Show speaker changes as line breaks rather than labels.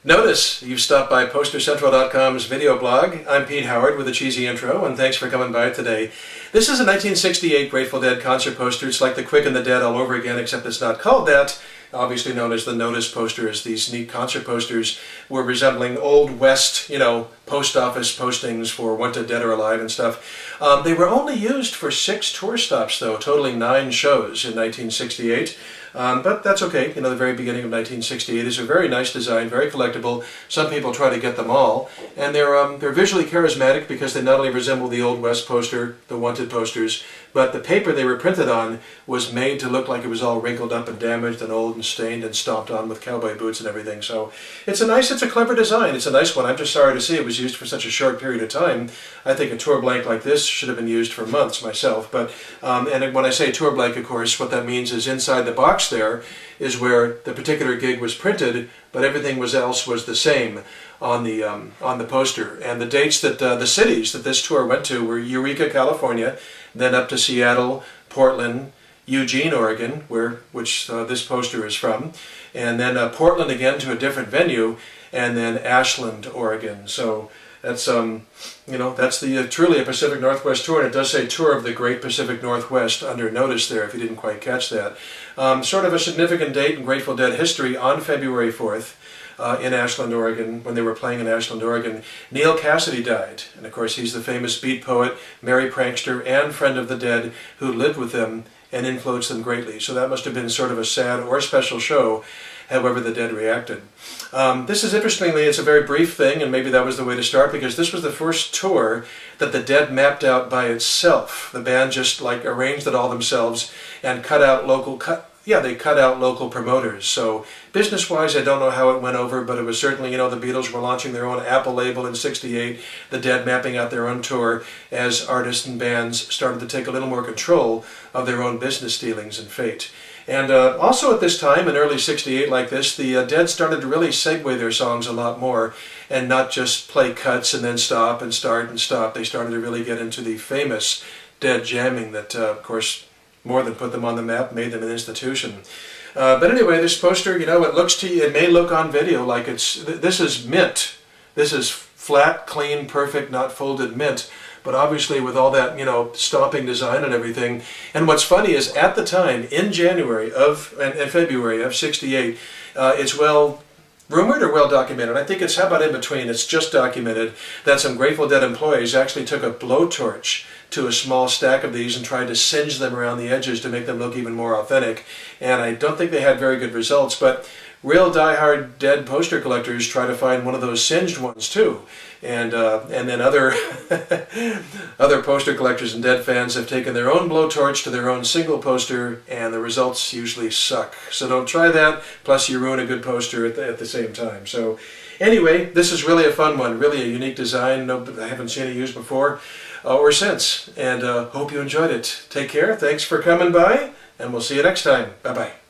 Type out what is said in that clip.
Notice you've stopped by PosterCentral.com's video blog. I'm Pete Howard with a cheesy intro, and thanks for coming by today. This is a 1968 Grateful Dead concert poster. It's like The Quick and the Dead all over again, except it's not called that. Obviously known as the Notice poster, as these neat concert posters were resembling Old West, post office postings for wanted dead or alive and stuff. They were only used for 6 tour stops, though, totaling 9 shows in 1968. But that's okay. The very beginning of 1968 is a very nice design, very collectible. Some people try to get them all, and they're visually charismatic because they not only resemble the Old West poster, the wanted posters, but the paper they were printed on was made to look like it was all wrinkled up and damaged and old and stained and stomped on with cowboy boots and everything. So it's a clever design. It's a nice one. I'm just sorry to see it was used for such a short period of time. I think a tour blank like this should have been used for months myself. But and when I say tour blank, of course, what that means is inside the box there is where the particular gig was printed, but everything else was the same on the poster. And the dates that the cities that this tour went to were Eureka, California, then up to Seattle, Portland, Eugene, Oregon, which this poster is from, and then Portland again to a different venue, and then Ashland, Oregon. So that's that's truly a Pacific Northwest tour, and it does say Tour of the Great Pacific Northwest under notice there, if you didn't quite catch that. Sort of a significant date in Grateful Dead history. On February 4th, in Ashland, Oregon, when they were playing in Ashland, Oregon, Neil Cassidy died. And of course he's the famous beat poet, merry prankster, and friend of the Dead who lived with them and influenced them greatly. So that must have been sort of a sad or special show, however the Dead reacted. This is, interestingly, it's a very brief thing, and maybe that was the way to start, because this was the first tour that the Dead mapped out by itself. The band just arranged it all themselves and cut out local promoters. So business-wise, I don't know how it went over, but it was certainly, the Beatles were launching their own Apple label in '68, the Dead mapping out their own tour as artists and bands started to take a little more control of their own business dealings and fate. And also at this time, in early '68 like this, the Dead started to really segue their songs a lot more and not just play cuts and then stop and start and stop. They started to really get into the famous Dead jamming that, of course, more than put them on the map, made them an institution. But anyway, this poster, it may look on video like this is mint. This is flat, clean, perfect, not folded mint. But obviously with all that, stomping design and everything. And what's funny is at the time, in January and February of '68, it's well rumored or well documented. I think it's, how about in between, it's just documented that some Grateful Dead employees actually took a blowtorch to a small stack of these and tried to singe them around the edges to make them look even more authentic. And I don't think they had very good results, but real die-hard Dead poster collectors try to find one of those singed ones too. And then other other poster collectors and Dead fans have taken their own blowtorch to their own single poster, and the results usually suck. So don't try that, plus you ruin a good poster at the same time. So anyway, this is really a fun one, really a unique design. I haven't seen it used before or since, and hope you enjoyed it. Take care, thanks for coming by, and we'll see you next time. Bye-bye.